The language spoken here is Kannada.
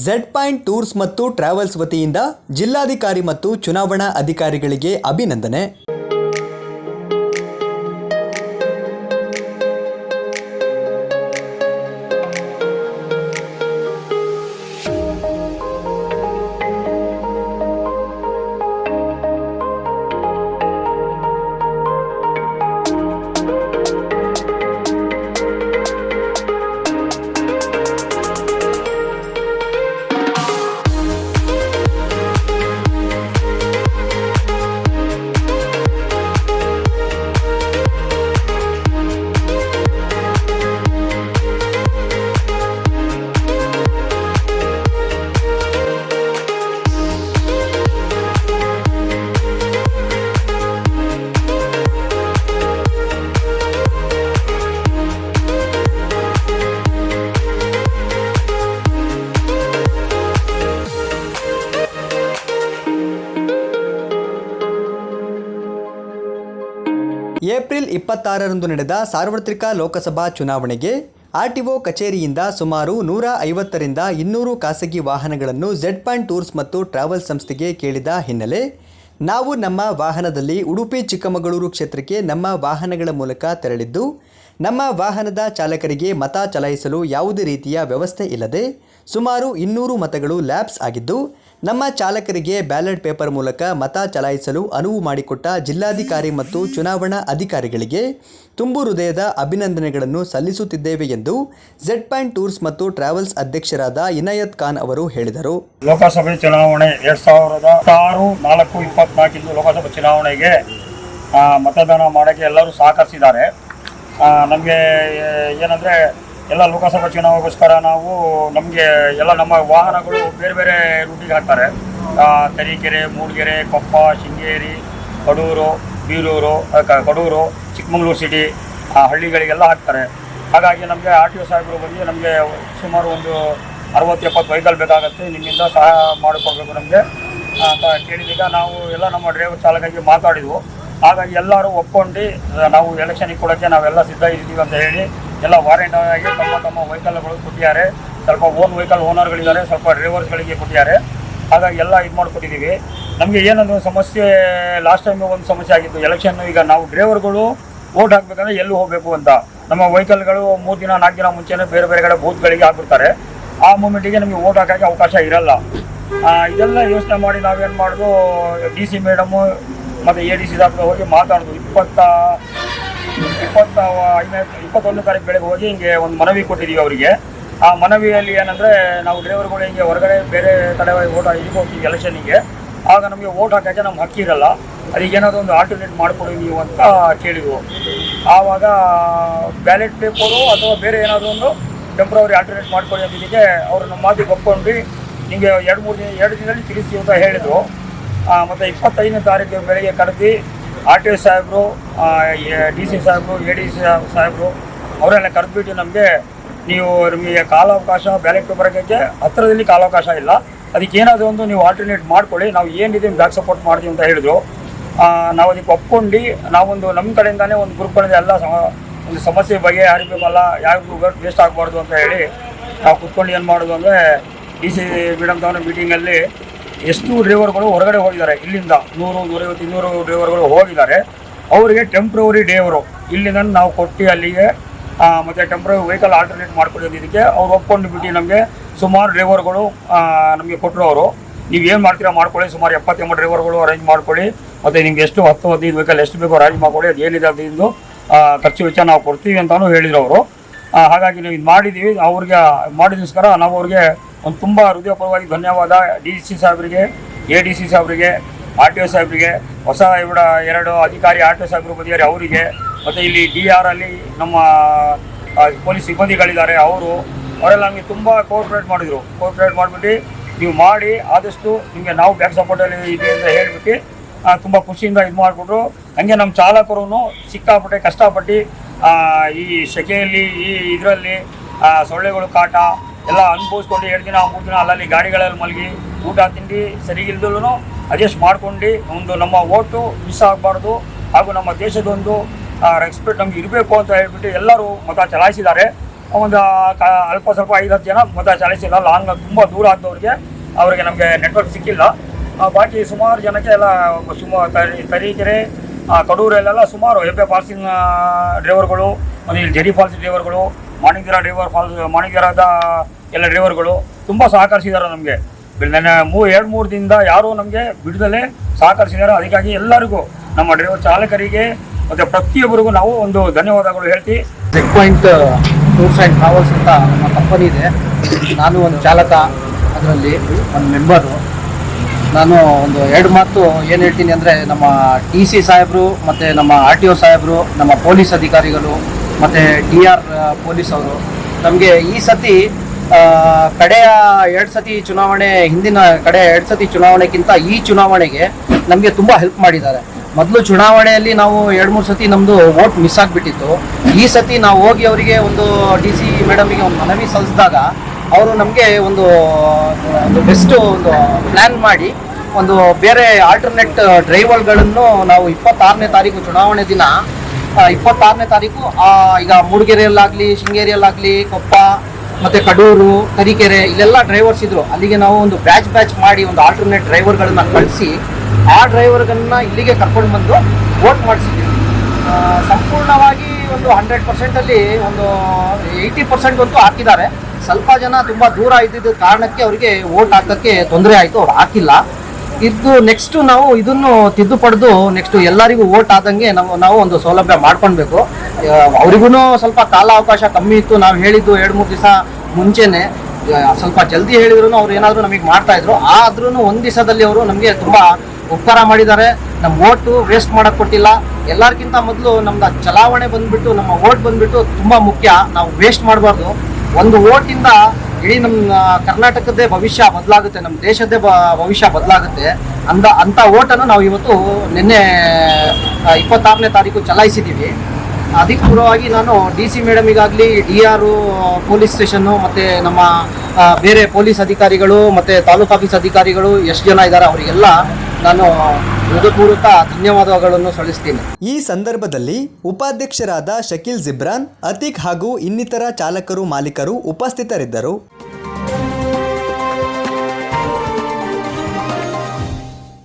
ಝೆಡ್ ಪಾಯಿಂಟ್ ಟೂರ್ಸ್ ಮತ್ತು ಟ್ರಾವೆಲ್ಸ್ ವತಿಯಿಂದ ಜಿಲ್ಲಾಧಿಕಾರಿ ಮತ್ತು ಚುನಾವಣಾ ಅಧಿಕಾರಿಗಳಿಗೆ ಅಭಿನಂದನೆ. ಏಪ್ರಿಲ್ 26ರಂದು ನಡೆದ ಸಾರ್ವತ್ರಿಕ ಲೋಕಸಭಾ ಚುನಾವಣೆಗೆ ಆರ್ಟಿಒ ಕಚೇರಿಯಿಂದ ಸುಮಾರು 150ರಿಂದ 200 ಖಾಸಗಿ ವಾಹನಗಳನ್ನು ಝೆಡ್ ಪಾಯಿಂಟ್ ಟೂರ್ಸ್ ಮತ್ತು ಟ್ರಾವೆಲ್ಸ್ ಸಂಸ್ಥೆಗೆ ಕೇಳಿದ ಹಿನ್ನೆಲೆ ನಾವು ನಮ್ಮ ವಾಹನದಲ್ಲಿ ಉಡುಪಿ ಚಿಕ್ಕಮಗಳೂರು ಕ್ಷೇತ್ರಕ್ಕೆ ನಮ್ಮ ವಾಹನಗಳ ಮೂಲಕ ತೆರಳಿದ್ದು, ನಮ್ಮ ವಾಹನದ ಚಾಲಕರಿಗೆ ಮತ ಚಲಾಯಿಸಲು ಯಾವುದೇ ರೀತಿಯ ವ್ಯವಸ್ಥೆ ಇಲ್ಲದೆ ಸುಮಾರು 200 ಮತಗಳು ಲ್ಯಾಪ್ಸ್ ಆಗಿದ್ದು, ನಮ್ಮ ಚಾಲಕರಿಗೆ ಬ್ಯಾಲೆಟ್ ಪೇಪರ್ ಮೂಲಕ ಮತ ಚಲಾಯಿಸಲು ಅನುವು ಮಾಡಿಕೊಟ್ಟ ಜಿಲ್ಲಾಧಿಕಾರಿ ಮತ್ತು ಚುನಾವಣಾ ಅಧಿಕಾರಿಗಳಿಗೆ ತುಂಬು ಹೃದಯದ ಅಭಿನಂದನೆಗಳನ್ನು ಸಲ್ಲಿಸುತ್ತಿದ್ದೇವೆ ಎಂದು ಝೆಡ್ ಪಾಯಿಂಟ್ ಟೂರ್ಸ್ ಮತ್ತು ಟ್ರಾವೆಲ್ಸ್ ಅಧ್ಯಕ್ಷರಾದ ಇನಾಯತ್ ಖಾನ್ ಅವರು ಹೇಳಿದರು. ಲೋಕಸಭೆ ಚುನಾವಣೆ 2006-4-24 ಲೋಕಸಭೆ ಚುನಾವಣೆಗೆ ಮತದಾನ ಮಾಡೋಕ್ಕೆ ಎಲ್ಲರೂ ಸಹಕರಿಸಿದ್ದಾರೆ. ನಮಗೆ ಏನಂದರೆ ಎಲ್ಲ ಲೋಕಸಭಾ ಚುನಾವಣೆಗೋಸ್ಕರ ನಾವು ನಮಗೆ ಎಲ್ಲ ನಮ್ಮ ವಾಹನಗಳು ಬೇರೆ ಬೇರೆ ರೂಟಿಗೆ ಹಾಕ್ತಾರೆ. ತರೀಕೆರೆ, ಮೂಡಿಗೆರೆ, ಕೊಪ್ಪ, ಶೃಂಗೇರಿ, ಕಡೂರು, ಬೀರೂರು, ಕಡೂರು, ಚಿಕ್ಕಮಗಳೂರು ಸಿಟಿ ಹಳ್ಳಿಗಳಿಗೆಲ್ಲ ಹಾಕ್ತಾರೆ. ಹಾಗಾಗಿ ನಮಗೆ RTO ಸಾಹೇಬರು ಬಂದು ನಮಗೆ ಸುಮಾರು ಒಂದು 60-70 ವೆಹಿಕಲ್ ಬೇಕಾಗುತ್ತೆ, ನಿಮ್ಮಿಂದ ಸಹಾಯ ಮಾಡಿಕೊಡ್ಬೇಕು ನಮಗೆ ಅಂತ ಕೇಳಿದೀಗ ನಾವು ಎಲ್ಲ ನಮ್ಮ ಡ್ರೈವರ್ ಚಾಲಕರಿಗೆ ಮಾತಾಡಿದ್ವು. ಹಾಗಾಗಿ ಎಲ್ಲರೂ ಒಪ್ಕೊಂಡು ನಾವು ಎಲೆಕ್ಷನಿಗೆ ಕೊಡೋಕ್ಕೆ ನಾವೆಲ್ಲ ಸಿದ್ಧ ಇದ್ದೀವಿ ಅಂತ ಹೇಳಿ ಎಲ್ಲ ವಾರಂಟ್ ಆಗಿ ತಮ್ಮ ವೆಹಿಕಲ್ಗಳು ಕೊಟ್ಟಿದ್ದಾರೆ. ಸ್ವಲ್ಪ ಓನ್ ವೆಹಿಕಲ್ ಓನರ್ಗಳಿದ್ದಾರೆ, ಸ್ವಲ್ಪ ಡ್ರೈವರ್ಸ್ಗಳಿಗೆ ಕೊಟ್ಟಿದ್ದಾರೆ. ಹಾಗಾಗಿ ಎಲ್ಲ ಇದು ಮಾಡಿಕೊಟ್ಟಿದ್ದೀವಿ. ನಮಗೆ ಏನಂದ್ರೆ ಸಮಸ್ಯೆ ಲಾಸ್ಟ್ ಟೈಮ್ ಒಂದು ಸಮಸ್ಯೆ ಆಗಿತ್ತು ಎಲೆಕ್ಷನ್. ಈಗ ನಾವು ಡ್ರೈವರ್ಗಳು ವೋಟ್ ಹಾಕಬೇಕಂದ್ರೆ ಎಲ್ಲಿ ಹೋಗಬೇಕು ಅಂತ ನಮ್ಮ ವೆಹಿಕಲ್ಗಳು 3 ದಿನ 4 ದಿನ ಮುಂಚೆನೇ ಬೇರೆ ಬೇರೆ ಕಡೆ ಬೂತ್ಗಳಿಗೆ ಹಾಕ್ಬಿಡ್ತಾರೆ. ಆ ಮೂಮೆಂಟಿಗೆ ನಮಗೆ ವೋಟ್ ಹಾಕೋಕ್ಕೆ ಅವಕಾಶ ಇರಲ್ಲ. ಇದೆಲ್ಲ ಯೋಚನೆ ಮಾಡಿ ನಾವೇನು ಮಾಡೋದು, DC ಮೇಡಮು ಮತ್ತು ADC ಹತ್ರ ಹೋಗಿ ಮಾತಾಡೋದು. 21 ತಾರೀಕು ಬೆಳಗ್ಗೆ ಹೋಗಿ ಹಿಂಗೆ ಒಂದು ಮನವಿ ಕೊಟ್ಟಿದ್ದೀವಿ ಅವರಿಗೆ. ಆ ಮನವಿಯಲ್ಲಿ ಏನಂದರೆ ನಾವು ಡ್ರೈವರ್ಗಳು ಹಿಂಗೆ ಹೊರಗಡೆ ಬೇರೆ ಕಡೆ ವೋಟ್ ಇದಕ್ಕೆ ಹೋಗ್ತೀವಿ ಎಲೆಕ್ಷನಿಗೆ, ಆಗ ನಮಗೆ ವೋಟ್ ಹಾಕೋಕ್ಕೆ ನಮ್ಗೆ ಹಕ್ಕಿರಲ್ಲ, ಅದಕ್ಕೆ ಏನಾದರೂ ಒಂದು ಆಲ್ಟರ್ನೇಟ್ ಮಾಡಿಕೊಡಿ ನೀವು ಅಂತ ಕೇಳಿದ್ವು. ಆವಾಗ ಬ್ಯಾಲೆಟ್ ಪೇಪರು ಅಥವಾ ಬೇರೆ ಏನಾದರೂ ಒಂದು ಟೆಂಪ್ರವರಿ ಆಲ್ಟರ್ನೇಟ್ ಮಾಡಿಕೊಡಿ ಅಂದಿದ್ದಕ್ಕೆ ಅವರು ನಮ್ಮ ಮಾತಿಗೆ ಒಪ್ಕೊಂಡು ನಿಮಗೆ 2 ದಿನದಲ್ಲಿ ತಿಳಿಸಿ ಅಂತ ಹೇಳಿದರು. ಮತ್ತು 25ನೇ ತಾರೀಕು ಬೆಳಗ್ಗೆ ಕರೆದು RTO ಸಾಹೇಬರು, DC ಸಾಹೇಬರು, ADC ಸಾಹೇಬರು ಅವರೆಲ್ಲ ಕರೆದುಬಿಟ್ಟು ನಮಗೆ ಕಾಲಾವಕಾಶ ಬ್ಯಾಲೆಟ್ ಪೇಪರ್ ಹಾಕೋಕ್ಕೆ ಹತ್ತಿರದಲ್ಲಿ ಕಾಲಾವಕಾಶ ಇಲ್ಲ, ಅದಕ್ಕೆ ಏನಾದರೂ ಒಂದು ನೀವು ಆಲ್ಟರ್ನೇಟ್ ಮಾಡ್ಕೊಳ್ಳಿ, ನಾವು ಏನಿದೆ ಬ್ಯಾಕ್ ಸಪೋರ್ಟ್ ಮಾಡ್ತೀವಿ ಅಂತ ಹೇಳಿದ್ರು. ನಾವು ಅದಕ್ಕೆ ಒಪ್ಕೊಂಡು ನಾವೊಂದು ನಮ್ಮ ಕಡೆಯಿಂದಾನೇ ಒಂದು ಗ್ರೂಪ್ಗಳಿಂದ ಎಲ್ಲ ಒಂದು ಸಮಸ್ಯೆ ಬಗೆಹರಿಬೇಕಲ್ಲ, ಯಾರಿಗೂ ವೇಸ್ಟ್ ಆಗಬಾರ್ದು ಅಂತ ಹೇಳಿ ನಾವು ಕುತ್ಕೊಂಡು ಏನು ಮಾಡೋದು ಅಂದರೆ DC ಮೇಡಮ್ ತಗೊಂಡ ಮೀಟಿಂಗಲ್ಲಿ ಎಷ್ಟು ಡ್ರೈವರ್ಗಳು ಹೊರಗಡೆ ಹೋಗಿದ್ದಾರೆ, ಇಲ್ಲಿಂದ 100-150-200 ಡ್ರೈವರ್ಗಳು ಹೋಗಿದ್ದಾರೆ. ಅವರಿಗೆ ಟೆಂಪ್ರವರಿ ಡ್ರೈವರು ಇಲ್ಲಿಂದ ನಾವು ಕೊಟ್ಟು ಅಲ್ಲಿಗೆ ಮತ್ತು ಟೆಂಪ್ರವರಿ ವೆಹಿಕಲ್ ಆಲ್ಟರ್ನೇಟ್ ಮಾಡ್ಕೊಂಡಿದ್ದಕ್ಕೆ ಅವ್ರು ಒಪ್ಕೊಂಡು ಬಿಟ್ಟು ನಮಗೆ ಸುಮಾರು ಡ್ರೈವರ್ಗಳು ನಮಗೆ ಕೊಟ್ಟರು. ಅವರು ನೀವು ಏನು ಮಾಡ್ತೀರಾ ಮಾಡ್ಕೊಳ್ಳಿ, ಸುಮಾರು 70-80 ಡ್ರೈವರ್ಗಳು ಅರೇಂಜ್ ಮಾಡ್ಕೊಳ್ಳಿ, ಮತ್ತು ನಿಮ್ಗೆ ಎಷ್ಟು 10-15 ವೆಹಿಕಲ್ ಎಷ್ಟು ಬೇಕೋ ಅರೇಂಜ್ ಮಾಡ್ಕೊಳ್ಳಿ, ಅದು ಏನಿದೆ ಅದರಿಂದ ಖರ್ಚು ವೆಚ್ಚ ನಾವು ಕೊಡ್ತೀವಿ ಅಂತಲೂ ಹೇಳಿದ್ರು ಅವರು. ಹಾಗಾಗಿ ನಾವು ಇದು ಮಾಡಿದ್ದೀವಿ. ಅವ್ರಿಗೆ ಮಾಡಿದೋಸ್ಕರ ನಾವು ಅವ್ರಿಗೆ ಒಂದು ತುಂಬ ಹೃದಯಪೂರ್ವಕವಾಗಿ ಧನ್ಯವಾದ. DC ಸಾಹೇಬರಿಗೆ, ADC ಸಾಹೇಬರಿಗೆ, RTO ಸಾಹೇಬರಿಗೆ, ಹೊಸ 2 ಅಧಿಕಾರಿ RTO ಸಾಹೇಬರು ಬಂದಿದ್ದಾರೆ ಅವರಿಗೆ, ಮತ್ತು ಇಲ್ಲಿ DR ಅಲ್ಲಿ ನಮ್ಮ ಪೊಲೀಸ್ ಸಿಬ್ಬಂದಿಗಳಿದ್ದಾರೆ ಅವರೆಲ್ಲ ನಮಗೆ ತುಂಬ ಕೋಆಪ್ರೇಟ್ ಮಾಡಿದರು. ಕೋಆಪ್ರೇಟ್ ಮಾಡಿಬಿಟ್ಟು ನೀವು ಮಾಡಿ ಆದಷ್ಟು ನಿಮಗೆ ನಾವು ಬ್ಯಾಕ್ ಸಪೋರ್ಟಲ್ಲಿ ಇದೆ ಅಂತ ಹೇಳಿಬಿಟ್ಟು ತುಂಬ ಖುಷಿಯಿಂದ ಇದು ಮಾಡಿಕೊಟ್ರು. ಹಂಗೆ ನಮ್ಮ ಚಾಲಕರು ಸಿಕ್ಕಾಪಟ್ಟೆ ಕಷ್ಟಪಟ್ಟು ಈ ಸೆಕೆಯಲ್ಲಿ ಇದರಲ್ಲಿ ಸೊಳ್ಳೆಗಳು ಕಾಟ ಎಲ್ಲ ಅನುಭವಿಸ್ಕೊಂಡು 2 ದಿನ 3 ದಿನ ಅಲ್ಲಲ್ಲಿ ಗಾಡಿಗಳಲ್ಲಿ ಮಲಗಿ ಊಟ ತಿಂಡಿ ಸರಿಗಿಲ್ದಲ್ಲೂ ಅಡ್ಜಸ್ಟ್ ಮಾಡ್ಕೊಂಡು ಒಂದು ನಮ್ಮ ಓಟು ಮಿಸ್ ಆಗಬಾರ್ದು ಹಾಗೂ ನಮ್ಮ ದೇಶದೊಂದು ರೆಸ್ಪೆಕ್ಟ್ ನಮ್ಗೆ ಇರಬೇಕು ಅಂತ ಹೇಳ್ಬಿಟ್ಟು ಎಲ್ಲರೂ ಮತ ಚಲಾಯಿಸಿದ್ದಾರೆ. ಒಂದು ಅಲ್ಪ ಸ್ವಲ್ಪ 5-10 ಜನ ಮೊದಲ ಚಾಲಿಸಿಲ್ಲ. ಲಾಂಗ್ ತುಂಬ ದೂರ ಆದವ್ರಿಗೆ ಅವರಿಗೆ ನಮಗೆ ನೆಟ್ವರ್ಕ್ ಸಿಕ್ಕಿಲ್ಲ. ಬಾಕಿ ಸುಮಾರು ಜನಕ್ಕೆ ಎಲ್ಲ ತರೀಕೆರೆ ಕಡೂರಲ್ಲೆಲ್ಲ ಸುಮಾರು ಎಬ್ಬೆ ಫಾಲ್ಸಿನ ಡ್ರೈವರ್ಗಳು, ಮತ್ತು ಇಲ್ಲಿ ಜರಿ ಫಾಲ್ಸ್ ಡ್ರೈವರ್ಗಳು, ಮಾಣಿಗ್ಯರದ ಎಲ್ಲ ಡ್ರೈವರ್ಗಳು ತುಂಬ ಸಹಕರಿಸಿದ್ದಾರೆ ನಮಗೆ. ನನ್ನ 2-3 ದಿನದಿಂದ ಯಾರೂ ನಮಗೆ ಬಿಡದಲ್ಲೇ ಸಹಕರಿಸಿದ್ದಾರೆ. ಅದಕ್ಕಾಗಿ ಎಲ್ಲರಿಗೂ ನಮ್ಮ ಡ್ರೈವರ್ ಚಾಲಕರಿಗೆ ಮತ್ತು ಪ್ರತಿಯೊಬ್ಬರಿಗೂ ನಾವು ಒಂದು ಧನ್ಯವಾದಗಳು ಹೇಳ್ತೀವಿ. Check point tours and travels ಅಂತ ನಮ್ಮ ಕಂಪನಿ ಇದೆ. ನಾನು ಒಂದು ಚಾಲಕ, ಅದರಲ್ಲಿ ಒಂದು ಮೆಂಬರು. ನಾನು ಒಂದು 2 ಮಾತು ಏನು ಹೇಳ್ತೀನಿ ಅಂದರೆ, ನಮ್ಮ TC ಸಾಹೇಬರು ಮತ್ತು ನಮ್ಮ RTO ಸಾಹೇಬರು, ನಮ್ಮ ಪೊಲೀಸ್ ಅಧಿಕಾರಿಗಳು ಮತ್ತು DR ಪೊಲೀಸ್ ಅವರು ನಮಗೆ ಈ ಸತಿ ಕಡೆಯ 2 ಸತಿ ಚುನಾವಣೆ, ಹಿಂದಿನ ಕಡೆ 2 ಸತಿ ಚುನಾವಣೆಗಿಂತ ಈ ಚುನಾವಣೆಗೆ ನಮಗೆ ತುಂಬ ಹೆಲ್ಪ್ ಮಾಡಿದ್ದಾರೆ. ಮೊದಲು ಚುನಾವಣೆಯಲ್ಲಿ ನಾವು 2-3 ಸತಿ ನಮ್ಮದು ವೋಟ್ ಮಿಸ್ ಆಗಿಬಿಟ್ಟಿತ್ತು. ಈ ಸತಿ ನಾವು ಹೋಗಿ ಅವರಿಗೆ ಒಂದು DC ಮೇಡಮಿಗೆ ಒಂದು ಮನವಿ ಸಲ್ಲಿಸಿದಾಗ ಅವರು ನಮಗೆ ಒಂದು ಬೆಸ್ಟ್ ಒಂದು ಪ್ಲ್ಯಾನ್ ಮಾಡಿ ಒಂದು ಬೇರೆ ಆಲ್ಟರ್ನೇಟ್ ಡ್ರೈವರ್ಗಳನ್ನು ನಾವು 26ನೇ ತಾರೀಕು ಚುನಾವಣೆ ದಿನ 26ನೇ ತಾರೀಕು ಈಗ ಮೂಡಿಗೆರೆಯಲ್ಲಾಗಲಿ, ಶೃಂಗೇರಿಯಲ್ಲಾಗಲಿ, ಕೊಪ್ಪ ಮತ್ತು ಕಡೂರು, ತರೀಕೆರೆ ಇಲ್ಲೆಲ್ಲ ಡ್ರೈವರ್ಸ್ ಇದ್ದರು. ಅಲ್ಲಿಗೆ ನಾವು ಒಂದು ಬ್ಯಾಚ್ ಮಾಡಿ ಒಂದು ಆಲ್ಟರ್ನೇಟ್ ಡ್ರೈವರ್ಗಳನ್ನ ಕಳಿಸಿ ಆ ಡ್ರೈವರ್ಗಳನ್ನ ಇಲ್ಲಿಗೆ ಕರ್ಕೊಂಡು ಬಂದು ವೋಟ್ ಮಾಡಿಸಿದ್ದೀವಿ. ಸಂಪೂರ್ಣವಾಗಿ ಒಂದು 100%ಅಲ್ಲಿ ಒಂದು 80% ಅಂತೂ ಹಾಕಿದ್ದಾರೆ. ಸ್ವಲ್ಪ ಜನ ತುಂಬ ದೂರ ಇದ್ದಿದ್ದ ಕಾರಣಕ್ಕೆ ಅವರಿಗೆ ವೋಟ್ ಹಾಕೋಕ್ಕೆ ತೊಂದರೆ ಆಯಿತು, ಅವ್ರು ಹಾಕಿಲ್ಲ. ಇದು ನೆಕ್ಸ್ಟು ನಾವು ಇದನ್ನು ತಿದ್ದುಪಡೆದು ನೆಕ್ಸ್ಟು ಎಲ್ಲರಿಗೂ ವೋಟ್ ಆದಂಗೆ ನಾವು ಒಂದು ಸೌಲಭ್ಯ ಮಾಡ್ಕೊಳ್ಬೇಕು. ಅವರಿಗೂ ಸ್ವಲ್ಪ ಕಾಲಾವಕಾಶ ಕಮ್ಮಿ ಇತ್ತು. ನಾವು ಹೇಳಿದ್ದು 2-3 ದಿವಸ ಮುಂಚೆನೆ, ಸ್ವಲ್ಪ ಜಲ್ದಿ ಹೇಳಿದ್ರು ಅವ್ರು ಏನಾದರೂ ನಮಗೆ ಮಾಡ್ತಾಯಿದ್ರು. ಆದ್ರೂ ಒಂದು ದಿವಸದಲ್ಲಿ ಅವರು ನಮಗೆ ತುಂಬ ಉಪಕಾರ ಮಾಡಿದ್ದಾರೆ. ನಮ್ಮ ವೋಟು ವೇಸ್ಟ್ ಮಾಡೋಕ್ಕೆ ಕೊಟ್ಟಿಲ್ಲ. ಎಲ್ಲರಿಗಿಂತ ಮೊದಲು ನಮ್ದು ಚಲಾವಣೆ ಬಂದುಬಿಟ್ಟು, ನಮ್ಮ ವೋಟ್ ಬಂದುಬಿಟ್ಟು ತುಂಬ ಮುಖ್ಯ. ನಾವು ವೇಸ್ಟ್ ಮಾಡಬಾರ್ದು. ಒಂದು ವೋಟಿಂದ ಇಡೀ ನಮ್ಮ ಕರ್ನಾಟಕದ್ದೇ ಭವಿಷ್ಯ ಬದಲಾಗುತ್ತೆ, ನಮ್ಮ ದೇಶದ್ದೇ ಭವಿಷ್ಯ ಬದಲಾಗುತ್ತೆ. ಅಂಥ ವೋಟನ್ನು ನಾವು ಇವತ್ತು ನಿನ್ನೆ 26ನೇ ತಾರೀಕು ಚಲಾಯಿಸಿದ್ದೀವಿ. ಅಧಿಕೃತವಾಗಿ ನಾನು DC ಮೇಡಮಿಗಾಗಲಿ, DR ಪೊಲೀಸ್ ಸ್ಟೇಷನ್ನು ಮತ್ತು ನಮ್ಮ ಬೇರೆ ಪೊಲೀಸ್ ಅಧಿಕಾರಿಗಳು ಮತ್ತು ತಾಲೂಕು ಆಫೀಸ್ ಅಧಿಕಾರಿಗಳು ಎಷ್ಟು ಜನ ಇದ್ದಾರೆ ಅವರಿಗೆಲ್ಲ ನಾನು ಹೃದಯಪೂರ್ವಕ ಧನ್ಯವಾದಗಳನ್ನು ಸಲ್ಲಿಸ್ತೀನಿ. ಈ ಸಂದರ್ಭದಲ್ಲಿ ಉಪಾಧ್ಯಕ್ಷರಾದ ಶಕೀಲ್ ಜಿಬ್ರಾನ್, ಅತೀಕ್ ಹಾಗೂ ಇನ್ನಿತರ ಚಾಲಕರು ಮಾಲೀಕರು ಉಪಸ್ಥಿತರಿದ್ದರು.